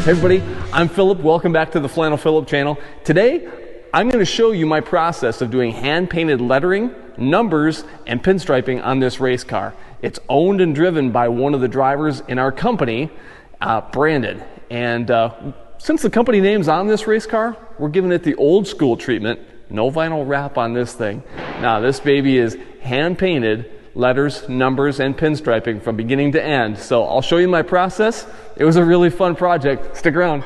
Hey everybody, I'm Philip. Welcome back to the Flannel Philip channel. Today, I'm going to show you my process of doing hand-painted lettering, numbers, and pinstriping on this race car. It's owned and driven by one of the drivers in our company, Brandon. And since the company name's on this race car, we're giving it the old school treatment. No vinyl wrap on this thing. Now, this baby is hand-painted letters, numbers, and pinstriping from beginning to end. So I'll show you my process. It was a really fun project. Stick around.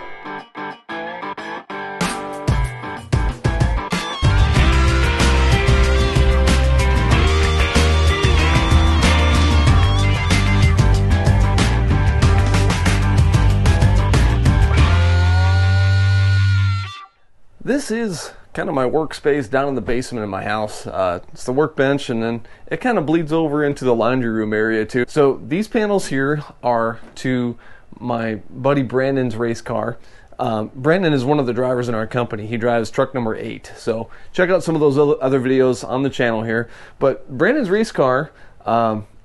This is kind of my workspace down in the basement of my house. It's the workbench, and then it kind of bleeds over into the laundry room area too. So these panels here are to my buddy Brandon's race car. Brandon is one of the drivers in our company. He drives truck number 8. So check out some of those other videos on the channel here. But Brandon's race car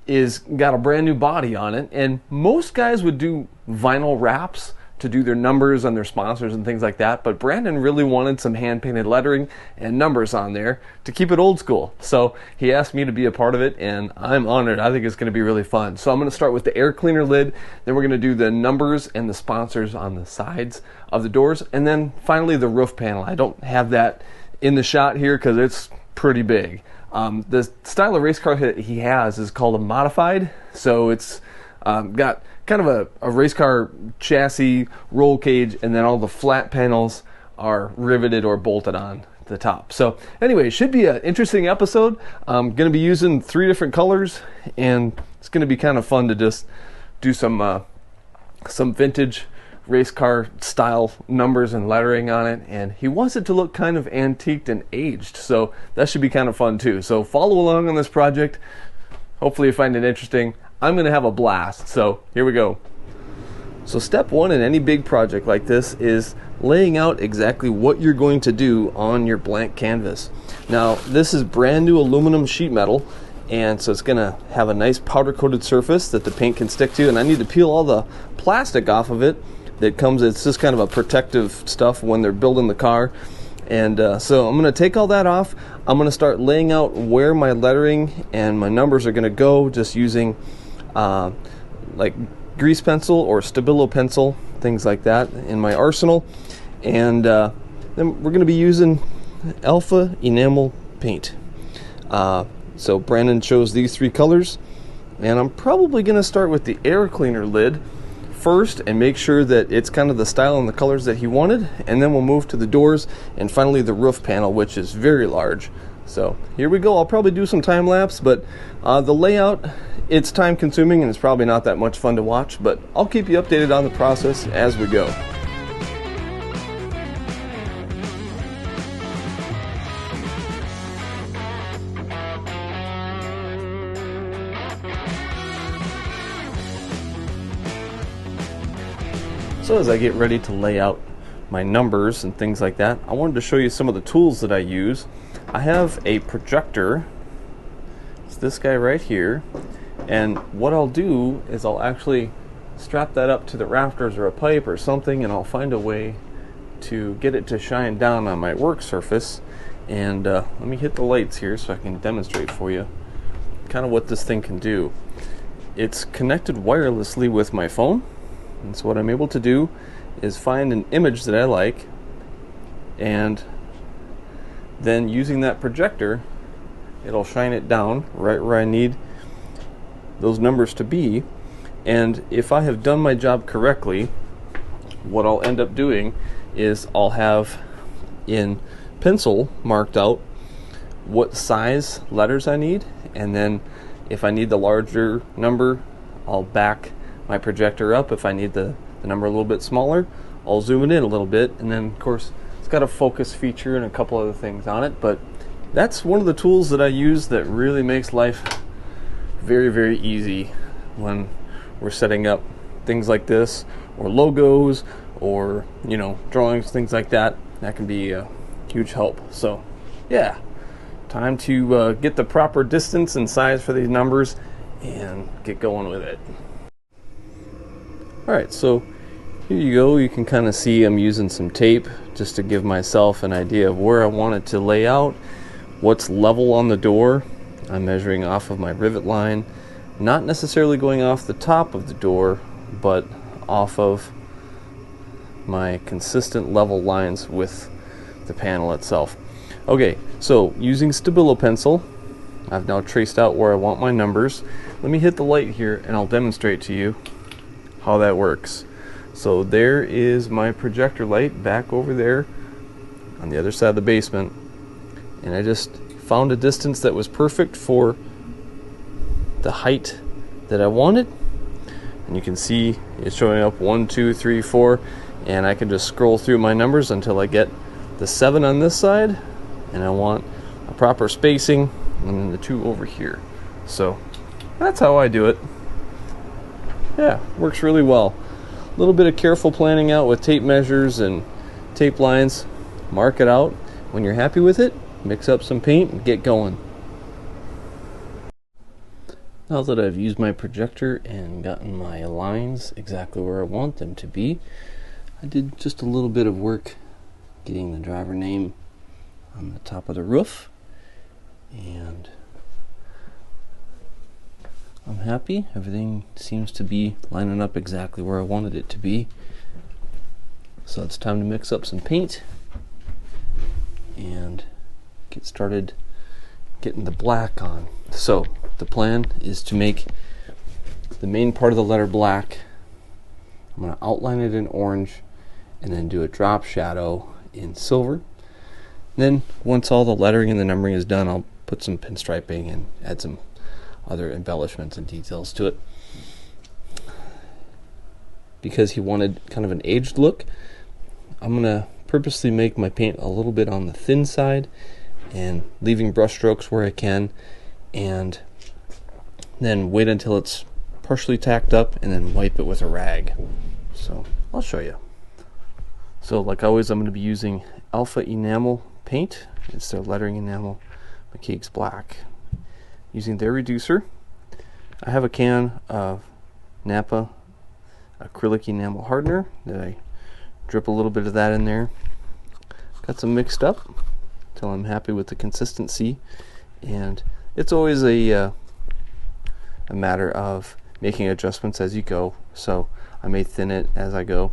is got a brand new body on it, and most guys would do vinyl wraps to do their numbers on their sponsors and things like that, but Brandon really wanted some hand-painted lettering and numbers on there to keep it old school. So he asked me to be a part of it, and I'm honored. I think it's going to be really fun. So I'm going to start with the air cleaner lid, then we're going to do the numbers and the sponsors on the sides of the doors, and then finally the roof panel. I don't have that in the shot here because it's pretty big. The style of race car he has is called a modified, so it's got kind of a race car chassis, roll cage, and then all the flat panels are riveted or bolted on the top. So anyway, it should be an interesting episode. I'm going to be using 3 different colors, and it's going to be kind of fun to just do some vintage race car style numbers and lettering on it. And he wants it to look kind of antiqued and aged, so that should be kind of fun too. So follow along on this project. Hopefully you find it interesting. I'm going to have a blast, so here we go. So step 1 in any big project like this is laying out exactly what you're going to do on your blank canvas. Now, this is brand new aluminum sheet metal, and so it's going to have a nice powder coated surface that the paint can stick to, and I need to peel all the plastic off of it that comes. It's just kind of a protective stuff when they're building the car. And so I'm going to take all that off. I'm going to start laying out where my lettering and my numbers are going to go, just using like grease pencil or Stabilo pencil, things like that in my arsenal. And then we're going to be using Alpha Enamel paint. So Brandon chose these 3 colors, and I'm probably going to start with the air cleaner lid first and make sure that it's kind of the style and the colors that he wanted, and then we'll move to the doors and finally the roof panel, which is very large. So here we go. I'll probably do some time lapse, but the layout, it's time consuming and it's probably not that much fun to watch, but I'll keep you updated on the process as we go. So as I get ready to lay out my numbers and things like that, I wanted to show you some of the tools that I use. I have a projector. It's this guy right here. And what I'll do is I'll actually strap that up to the rafters or a pipe or something, and I'll find a way to get it to shine down on my work surface. And let me hit the lights here so I can demonstrate for you kind of what this thing can do. It's connected wirelessly with my phone. And so what I'm able to do is find an image that I like, and then using that projector, it'll shine it down right where I need those numbers to be. And if I have done my job correctly, what I'll end up doing is I'll have in pencil marked out what size letters I need, and then if I need the larger number, I'll back my projector up. If I need the number a little bit smaller, I'll zoom it in a little bit, and then of course it's got a focus feature and a couple other things on it. But that's one of the tools that I use that really makes life very, very easy when we're setting up things like this, or logos, or drawings, things like that. That can be a huge help. So yeah, time to get the proper distance and size for these numbers and get going with it. Alright, so Here you go, you can kind of see I'm using some tape just to give myself an idea of where I want it to lay out, what's level on the door. I'm measuring off of my rivet line, not necessarily going off the top of the door, but off of my consistent level lines with the panel itself. Okay, so using Stabilo pencil, I've now traced out where I want my numbers. Let me hit the light here and I'll demonstrate to you how that works. So there is my projector light back over there on the other side of the basement, and I just found a distance that was perfect for the height that I wanted, and you can see it's showing up 1, 2, 3, 4, and I can just scroll through my numbers until I get the 7 on this side, and I want a proper spacing, and then the 2 over here. So that's how I do it. Yeah, works really well. A little bit of careful planning out with tape measures and tape lines. Mark it out. When you're happy with it, mix up some paint and get going. Now that I've used my projector and gotten my lines exactly where I want them to be, I did just a little bit of work getting the driver name on the top of the roof, and I'm happy. Everything seems to be lining up exactly where I wanted it to be. So it's time to mix up some paint and get started getting the black on. So the plan is to make the main part of the letter black. I'm going to outline it in orange and then do a drop shadow in silver. Then once all the lettering and the numbering is done, I'll put some pinstriping and add some other embellishments and details to it. Because he wanted kind of an aged look, I'm going to purposely make my paint a little bit on the thin side and leaving brush strokes where I can, and then wait until it's partially tacked up and then wipe it with a rag. So I'll show you. So like always, I'm going to be using Alpha Enamel paint. It's their lettering enamel. My cake's black. Using their reducer, I have a can of Napa acrylic enamel hardener that I drip a little bit of that in there. Got some mixed up until I'm happy with the consistency, and it's always a matter of making adjustments as you go. So I may thin it as I go.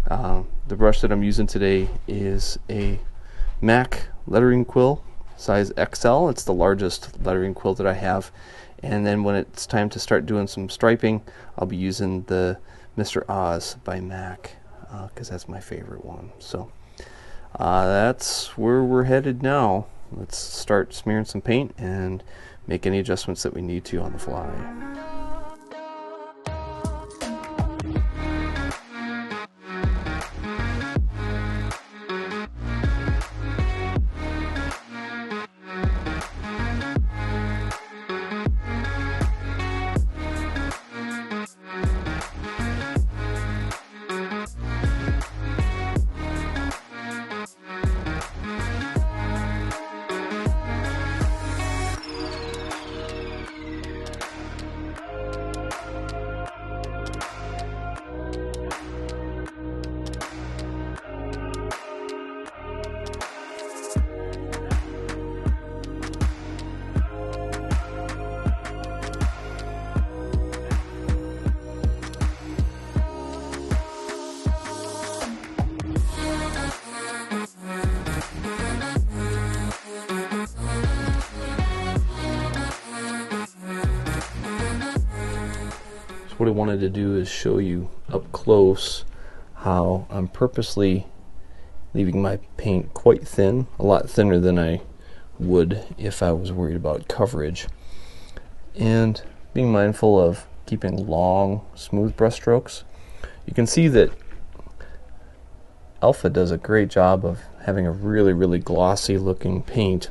The brush that I'm using today is a Mack lettering quill, size XL. It's the largest lettering quill that I have. And then when it's time to start doing some striping, I'll be using the Mr. Oz by Mack, because that's my favorite one. So that's where we're headed now. Let's start smearing some paint and make any adjustments that we need to on the fly. What I wanted to do is show you up close how I'm purposely leaving my paint quite thin, a lot thinner than I would if I was worried about coverage, and being mindful of keeping long, smooth brush strokes. You can see that Alpha does a great job of having a really, really glossy looking paint,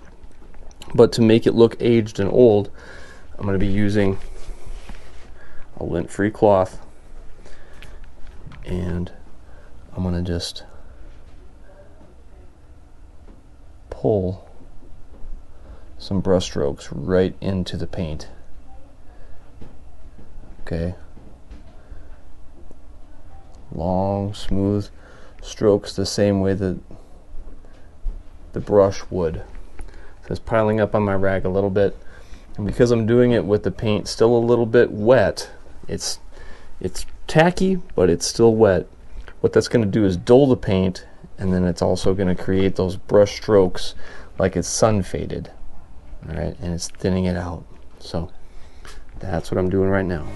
but to make it look aged and old, I'm going to be using a lint-free cloth, and I'm going to just pull some brush strokes right into the paint. Okay, long, smooth strokes the same way that the brush would. So it's piling up on my rag a little bit, and because I'm doing it with the paint still a little bit wet, it's tacky, but it's still wet. What that's going to do is dull the paint, and then it's also going to create those brush strokes like it's sun faded. All right, and it's thinning it out. So that's what I'm doing right now.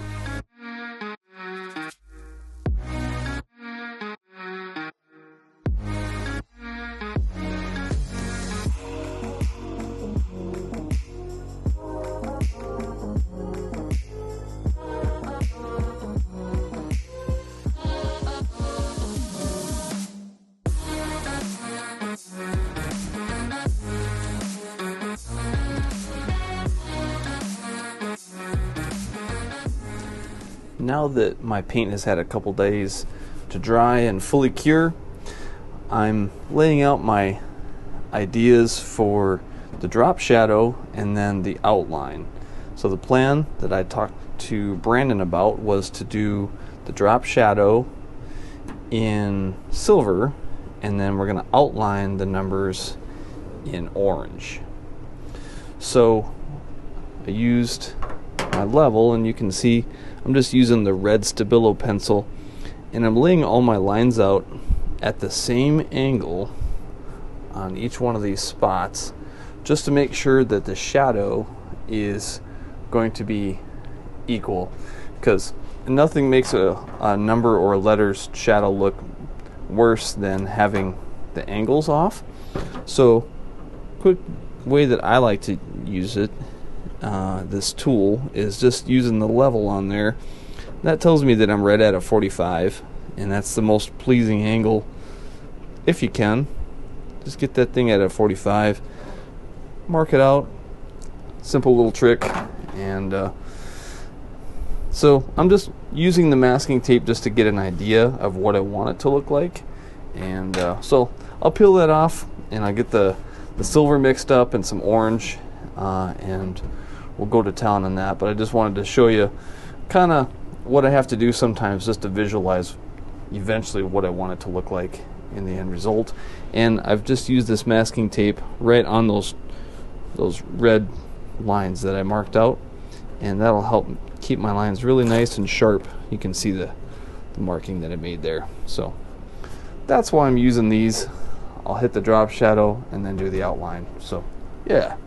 Now that my paint has had a couple days to dry and fully cure, I'm laying out my ideas for the drop shadow and then the outline. So the plan that I talked to Brandon about was to do the drop shadow in silver, and then we're going to outline the numbers in orange. So I used my level, and you can see I'm just using the red Stabilo pencil, and I'm laying all my lines out at the same angle on each one of these spots, just to make sure that the shadow is going to be equal, because nothing makes a number or a letter's shadow look worse than having the angles off. So quick way that I like to use it, this tool, is just using the level on there. That tells me that I'm right at a 45, and that's the most pleasing angle. If you can, just get that thing at a 45, mark it out. Simple little trick. And so I'm just using the masking tape just to get an idea of what I want it to look like. And so I'll peel that off, and I get the silver mixed up and some orange, and we'll go to town on that. But I just wanted to show you kind of what I have to do sometimes just to visualize eventually what I want it to look like in the end result. And I've just used this masking tape right on those red lines that I marked out, and that'll help keep my lines really nice and sharp. You can see the marking that I made there. So that's why I'm using these. I'll hit the drop shadow and then do the outline. So yeah.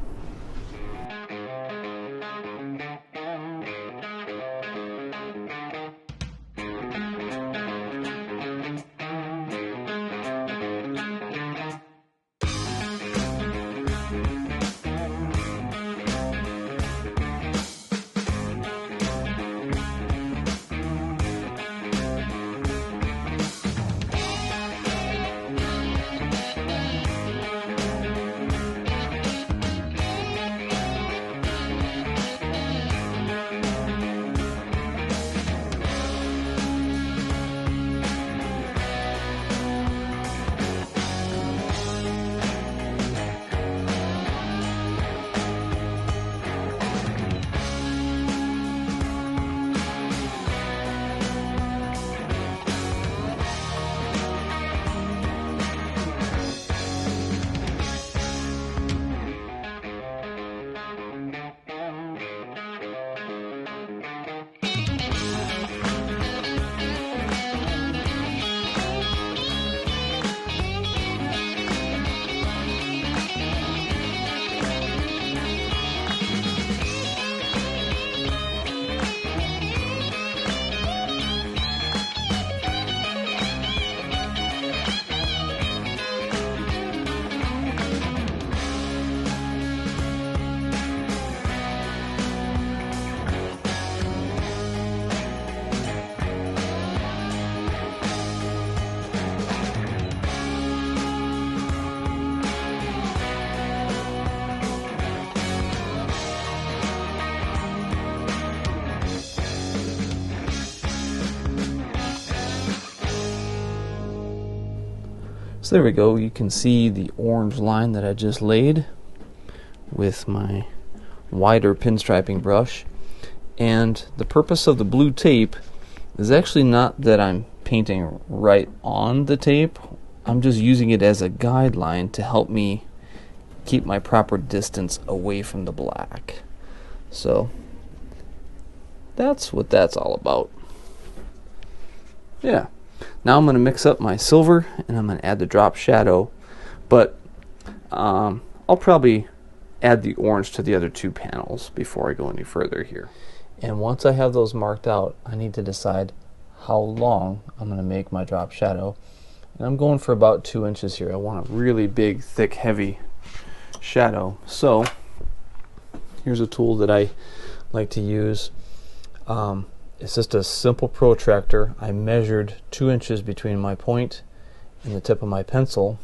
So there we go. You can see the orange line that I just laid with my wider pinstriping brush. And the purpose of the blue tape is actually not that I'm painting right on the tape. I'm just using it as a guideline to help me keep my proper distance away from the black. So that's what that's all about. Yeah. Now I'm going to mix up my silver and I'm going to add the drop shadow, but I'll probably add the orange to the other two panels before I go any further here. And once I have those marked out, I need to decide how long I'm going to make my drop shadow. And I'm going for about 2 inches here. I want a really big, thick, heavy shadow. So here's a tool that I like to use. It's just a simple protractor. I measured 2 inches between my point and the tip of my pencil.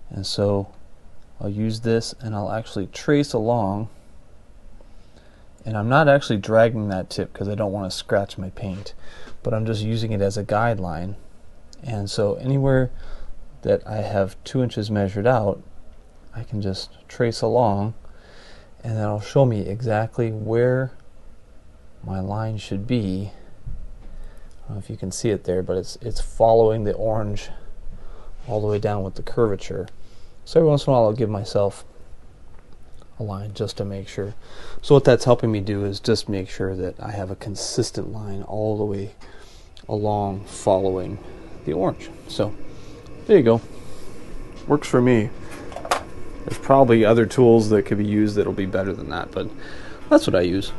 And so I'll use this and I'll actually trace along. And I'm not actually dragging that tip because I don't want to scratch my paint, but I'm just using it as a guideline. And so anywhere that I have 2 inches measured out, I can just trace along, and that'll show me exactly where my line should be. I don't know if you can see it there, but it's following the orange all the way down with the curvature. So every once in a while I'll give myself a line just to make sure. So what that's helping me do is just make sure that I have a consistent line all the way along following the orange. So there you go. Works for me. There's probably other tools that could be used that'll be better than that, but that's what I use.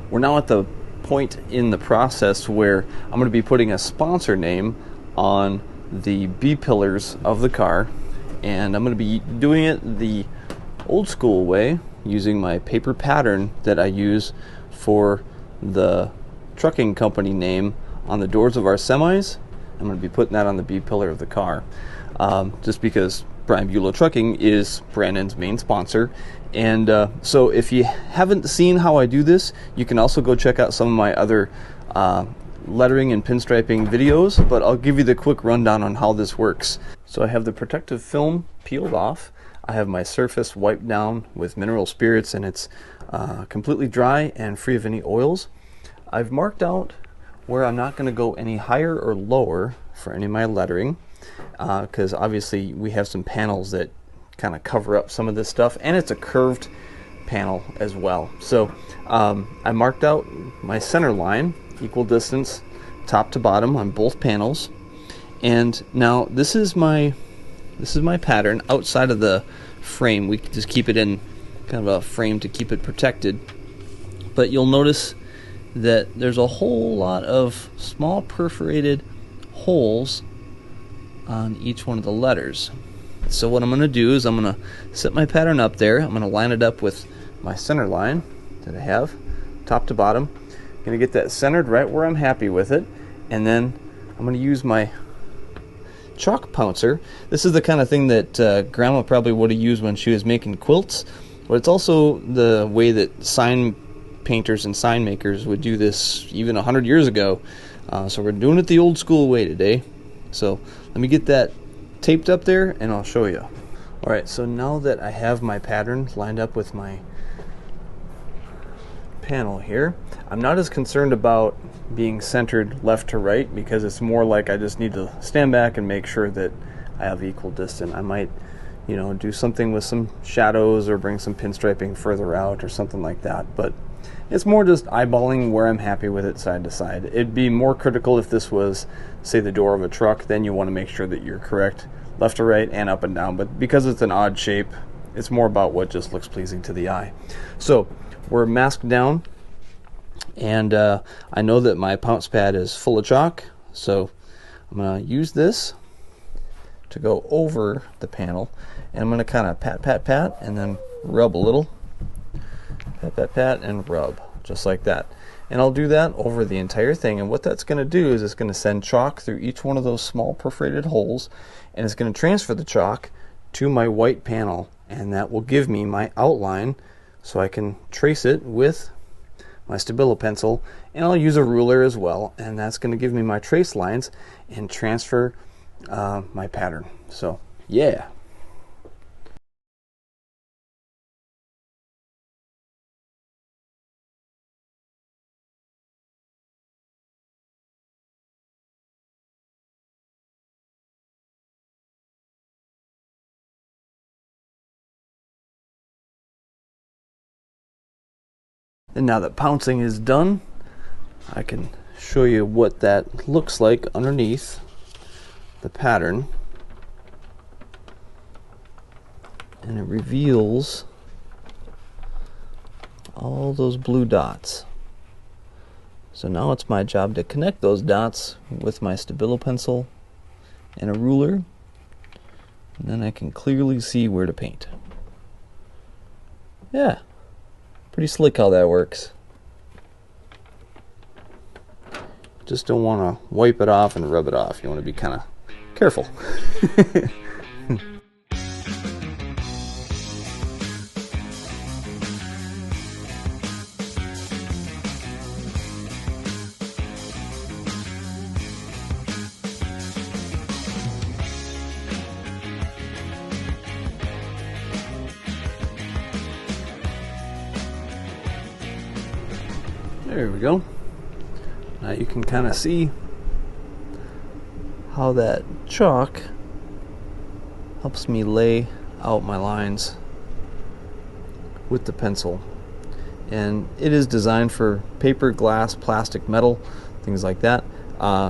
we're now at the point in the process where I'm going to be putting a sponsor name on the B-pillars of the car, and I'm going to be doing it the old school way, using my paper pattern that I use for the trucking company name on the doors of our semis. I'm going to be putting that on the B-pillar of the car, just because Brian Bulow Trucking is Brandon's main sponsor. And so if you haven't seen how I do this, you can also go check out some of my other lettering and pinstriping videos, but I'll give you the quick rundown on how this works. So I have the protective film peeled off. I have my surface wiped down with mineral spirits, and it's completely dry and free of any oils. I've marked out where I'm not going to go any higher or lower for any of my lettering, because obviously we have some panels that kind of cover up some of this stuff, and it's a curved panel as well. So I marked out my center line, equal distance top to bottom on both panels, and now this is my pattern outside of the frame. We can just keep it in kind of a frame to keep it protected, but you'll notice that there's a whole lot of small perforated holes on each one of the letters. So what I'm going to do is I'm going to set my pattern up there. I'm going to line it up with my center line that I have, top to bottom. I'm going to get that centered right where I'm happy with it, and then I'm going to use my chalk pouncer. This is the kind of thing that Grandma probably would have used when she was making quilts, but it's also the way that sign painters and sign makers would do this even 100 years ago. So we're doing it the old school way today. So let me get that taped up there and I'll show you. Alright, so now that I have my pattern lined up with my panel here, I'm not as concerned about being centered left to right, because it's more like I just need to stand back and make sure that I have equal distance. I might, do something with some shadows or bring some pinstriping further out or something like that, but it's more just eyeballing where I'm happy with it side to side. It'd be more critical if this was, say, the door of a truck. Then you want to make sure that you're correct left to right and up and down, but because it's an odd shape, it's more about what just looks pleasing to the eye. So we're masked down, and I know that my pounce pad is full of chalk, so I'm going to use this to go over the panel, and I'm going to kind of pat, and then rub a little. Pat, and rub, just like that. And I'll do that over the entire thing, and what that's going to do is it's going to send chalk through each one of those small perforated holes, and it's going to transfer the chalk to my white panel, and that will give me my outline so I can trace it with my Stabilo pencil, and I'll use a ruler as well, and that's going to give me my trace lines and transfer my pattern. So yeah. And now that pouncing is done, I can show you what that looks like underneath the pattern. And it reveals all those blue dots. So now it's my job to connect those dots with my Stabilo pencil and a ruler, and then I can clearly see where to paint. Yeah. Pretty slick how that works. Just don't want to wipe it off and rub it off. You want to be kind of careful. There we go. Now you can kind of see how that chalk helps me lay out my lines with the pencil. And it is designed for paper, glass, plastic, metal, things like that.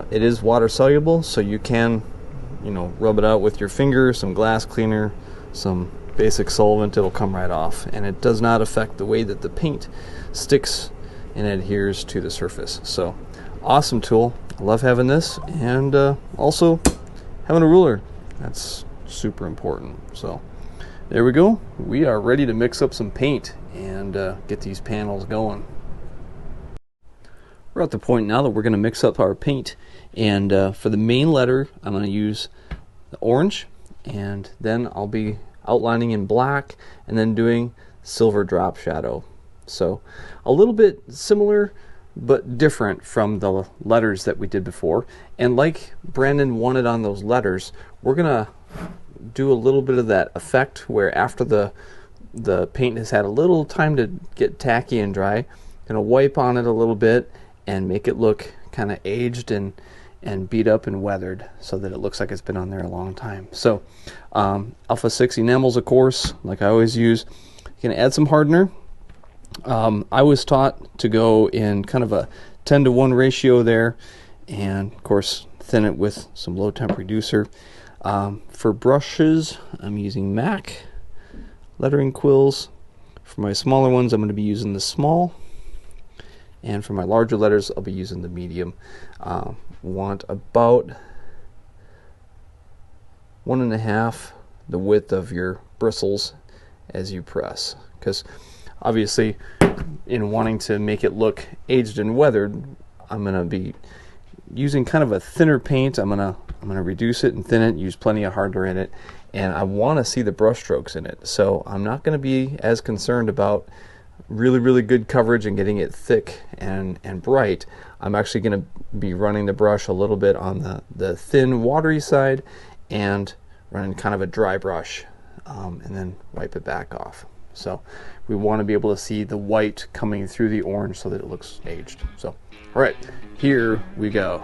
It is water soluble, so you can, rub it out with your finger, some glass cleaner, some basic solvent, it'll come right off. And it does not affect the way that the paint sticks and adheres to the surface. So awesome tool. I love having this, and also having a ruler. That's super important. So there we go. We are ready to mix up some paint and get these panels going. We're at the point now that we're going to mix up our paint, and for the main letter I'm going to use the orange, and then I'll be outlining in black and then doing silver drop shadow. So a little bit similar but different from the letters that we did before, and like Brandon wanted on those letters, we're gonna do a little bit of that effect where after the paint has had a little time to get tacky and dry, gonna wipe on it a little bit and make it look kind of aged and beat up and weathered so that it looks like it's been on there a long time. So Alpha 6 enamels, of course, like I always use. You can add some hardener. I was taught to go in kind of a 10-to-1 ratio there, and of course thin it with some low temp reducer. For brushes, I'm using Mack lettering quills. For my smaller ones, I'm going to be using the small, and for my larger letters, I'll be using the medium. Want about 1.5 the width of your bristles as you press, because obviously in wanting to make it look aged and weathered, I'm going to be using kind of a thinner paint. I'm going to reduce it and thin it, use plenty of hardener in it, and I want to see the brush strokes in it. So I'm not going to be as concerned about really good coverage and getting it thick and bright. I'm actually going to be running the brush a little bit on the thin watery side and running kind of a dry brush, and then wipe it back off. So we want to be able to see the white coming through the orange so that it looks aged. So all right, here we go.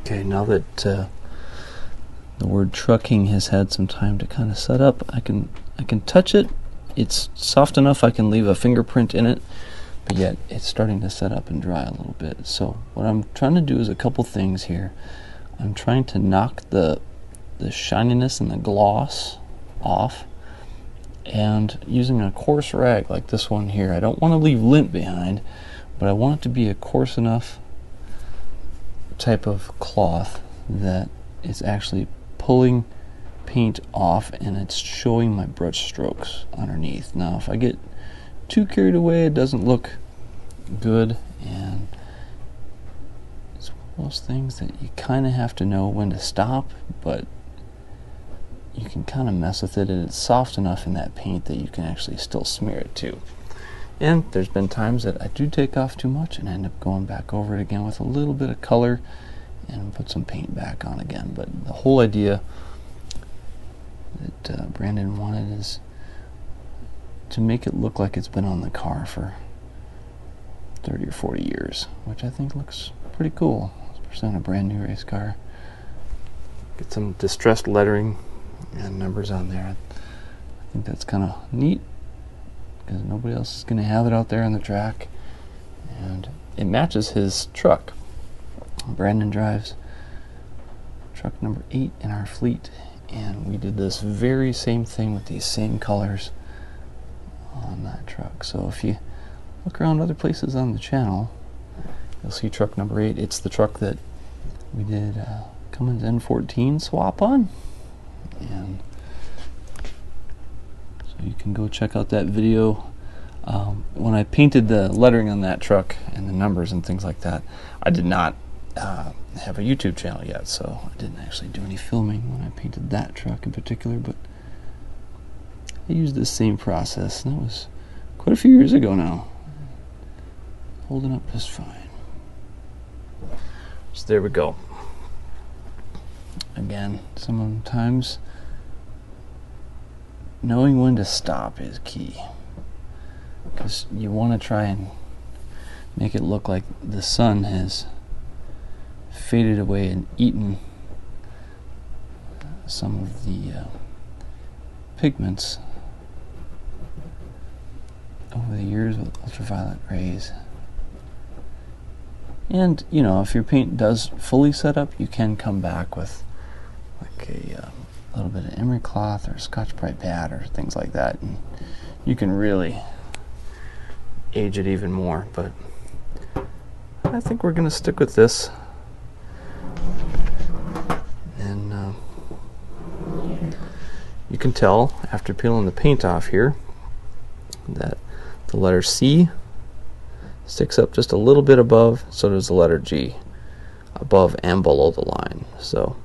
Okay, now that the word trucking has had some time to kind of set up, I can touch it. It's soft enough I can leave a fingerprint in it, but yet it's starting to set up and dry a little bit. So what I'm trying to do is a couple things here. I'm trying to knock the shininess and the gloss off, and using a coarse rag like this one here. I don't want to leave lint behind, but I want it to be a coarse enough type of cloth that it's actually pulling paint off and it's showing my brush strokes underneath. Now if I get too carried away, it doesn't look good, and it's one of those things that you kind of have to know when to stop, but you can kind of mess with it, and it's soft enough in that paint that you can actually still smear it too. And there's been times that I do take off too much and end up going back over it again with a little bit of color and put some paint back on again. But the whole idea that Brandon wanted is to make it look like it's been on the car for 30 or 40 years, which I think looks pretty cool, especially on a brand new race car. Get some distressed lettering and numbers on there. I think that's kind of neat, because nobody else is going to have it out there on the track, and it matches his truck. Brandon drives truck number 8 in our fleet, and we did this very same thing with these same colors on that truck. So if you look around other places on the channel, you'll see truck number 8. It's the truck that we did Cummins N14 swap on, and so you can go check out that video. When I painted the lettering on that truck and the numbers and things like that, I did not have a YouTube channel yet, so I didn't actually do any filming when I painted that truck in particular, but I used this same process, and that was quite a few years ago now. Holding up just fine. So there we go. Again, sometimes knowing when to stop is key, because you want to try and make it look like the sun has faded away and eaten some of the pigments over the years with ultraviolet rays. And you know, if your paint does fully set up, you can come back with like a little bit of emery cloth or Scotch-Brite pad or things like that, and you can really age it even more. But I think we're going to stick with this. And you can tell after peeling the paint off here that the letter C sticks up just a little bit above, so does the letter G, above and below the line. So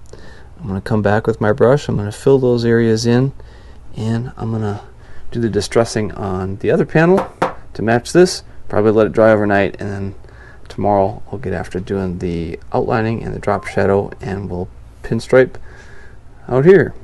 I'm going to come back with my brush, I'm going to fill those areas in, and I'm going to do the distressing on the other panel to match this, probably let it dry overnight, and then tomorrow I'll get after doing the outlining and the drop shadow, and we'll pinstripe out here.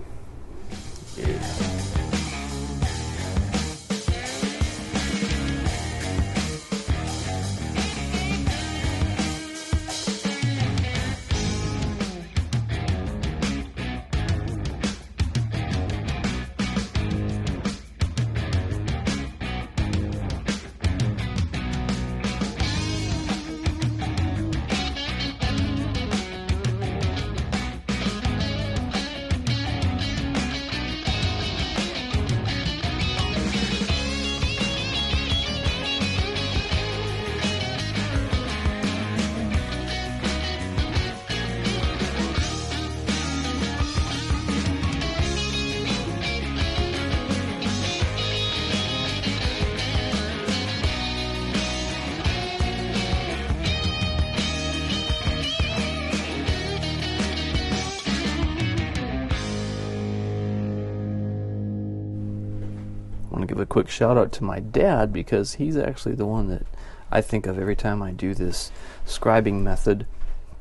I want to give a quick shout out to my dad, because he's actually the one that I think of every time I do this scribing method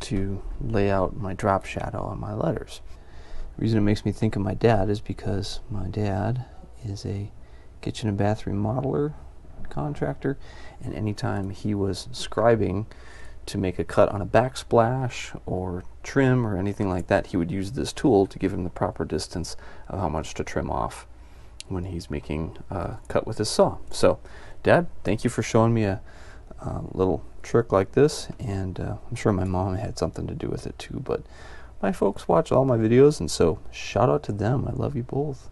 to lay out my drop shadow on my letters. The reason it makes me think of my dad is because my dad is a kitchen and bath remodeler contractor, and anytime he was scribing to make a cut on a backsplash or trim or anything like that, he would use this tool to give him the proper distance of how much to trim off when he's making a cut with his saw. So, Dad, thank you for showing me a little trick like this, and I'm sure my mom had something to do with it too, but my folks watch all my videos, and so shout out to them. I love you both.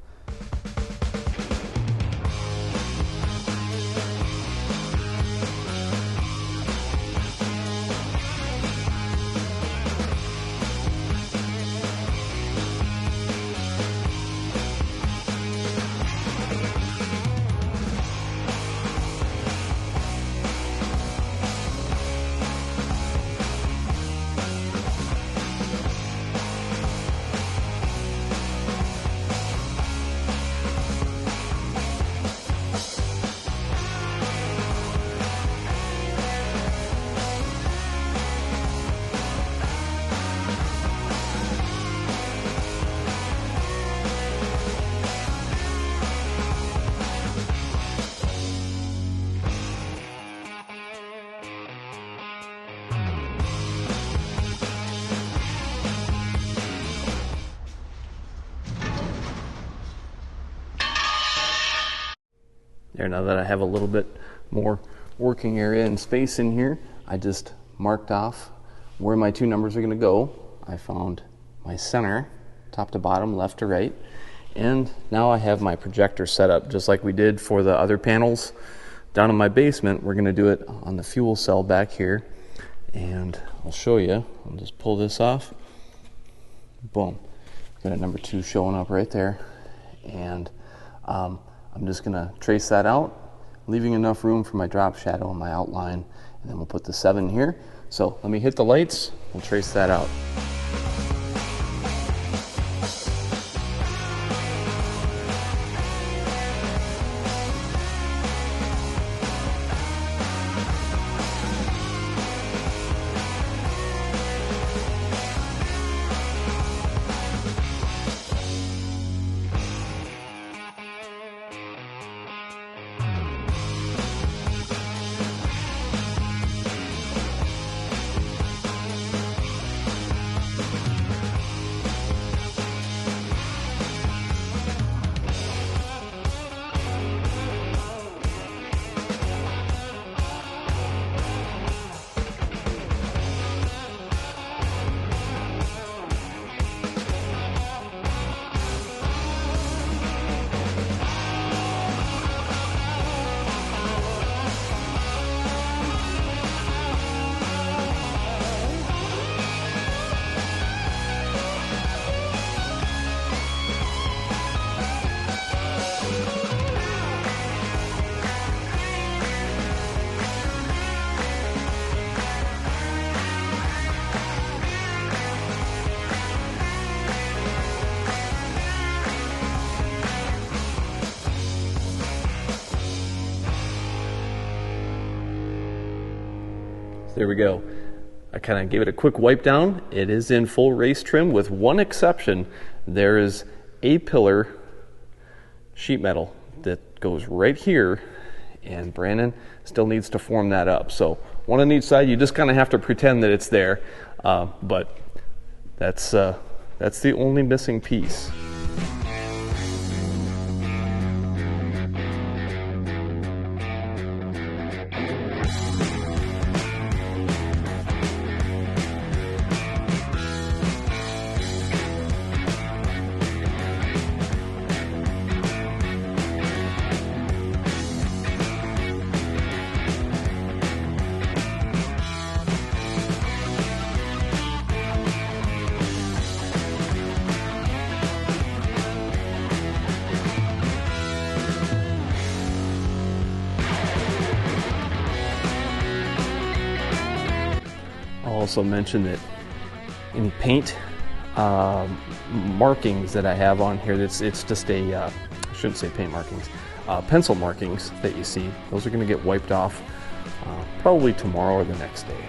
There, now that I have a little bit more working area and space in here, I just marked off where my two numbers are going to go. I found my center, top to bottom, left to right, and now I have my projector set up just like we did for the other panels down in my basement. We're going to do it on the fuel cell back here, and I'll show you. I'll just pull this off. Boom. Got a number 2 showing up right there, and I'm just going to trace that out, leaving enough room for my drop shadow and my outline, and then we'll put the 7 here. So let me hit the lights, we'll trace that out. There we go. I kind of gave it a quick wipe down. It is in full race trim with one exception. There is a pillar sheet metal that goes right here, and Brandon still needs to form that up. So one on each side, you just kind of have to pretend that it's there, but that's the only missing piece. I'll also mention that any paint markings that I have on here, it's just a, I shouldn't say paint markings, pencil markings that you see. Those are going to get wiped off probably tomorrow or the next day.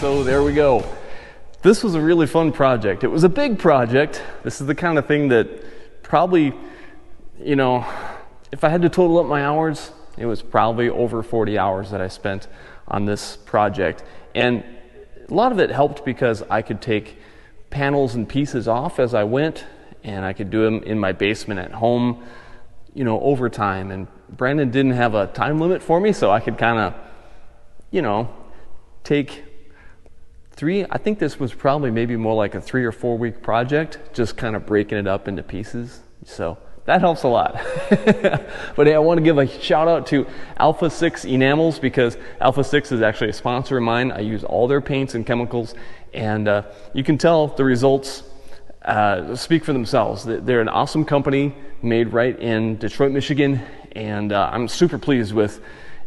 So there we go. This was a really fun project. It was a big project. This is the kind of thing that probably, you know, if I had to total up my hours, it was probably over 40 hours that I spent on this project. And a lot of it helped because I could take panels and pieces off as I went, and I could do them in my basement at home, you know, over time. And Brandon didn't have a time limit for me, so I could kind of, you know, take I think this was probably maybe more like a 3 or 4 week project, just kind of breaking it up into pieces. So that helps a lot. But hey, I want to give a shout out to Alpha 6 Enamels, because Alpha 6 is actually a sponsor of mine. I use all their paints and chemicals, and you can tell the results speak for themselves. They're an awesome company made right in Detroit, Michigan, and I'm super pleased with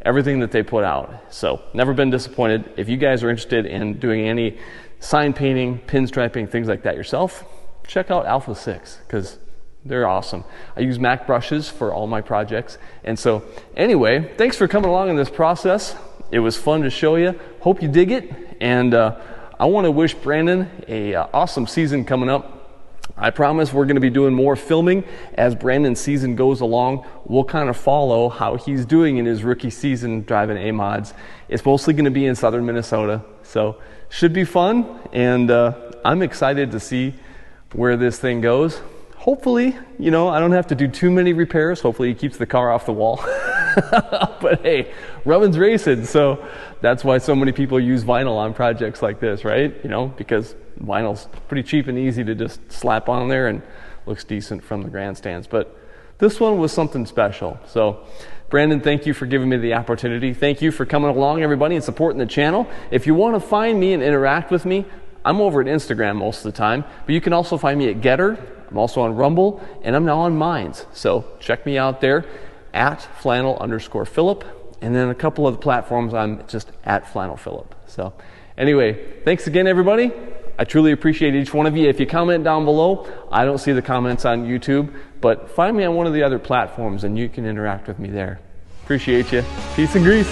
everything that they put out. So never been disappointed. If you guys are interested in doing any sign painting, pinstriping, things like that yourself, check out Alpha 6, because they're awesome. I use Mack brushes for all my projects. And so anyway, thanks for coming along in this process. It was fun to show you. Hope you dig it. And I want to wish Brandon a awesome season coming up. I promise we're going to be doing more filming as Brandon's season goes along. We'll kind of follow how he's doing in his rookie season driving A-mods. It's mostly going to be in southern Minnesota, so should be fun, and I'm excited to see where this thing goes. Hopefully, you know, I don't have to do too many repairs. Hopefully he keeps the car off the wall. But hey, rubbin's racing, so that's why so many people use vinyl on projects like this, right? You know, because vinyl's pretty cheap and easy to just slap on there and looks decent from the grandstands. But this one was something special. So Brandon, thank you for giving me the opportunity. Thank you for coming along, everybody, and supporting the channel. If you want to find me and interact with me, I'm over at Instagram most of the time, but you can also find me at Getter. I'm also on Rumble, and I'm now on Minds. So check me out there at flannel_Philip. And then a couple of the platforms, I'm just at flannelphilip. So anyway, thanks again, everybody. I truly appreciate each one of you. If you comment down below, I don't see the comments on YouTube, but find me on one of the other platforms and you can interact with me there. Appreciate you. Peace and grease.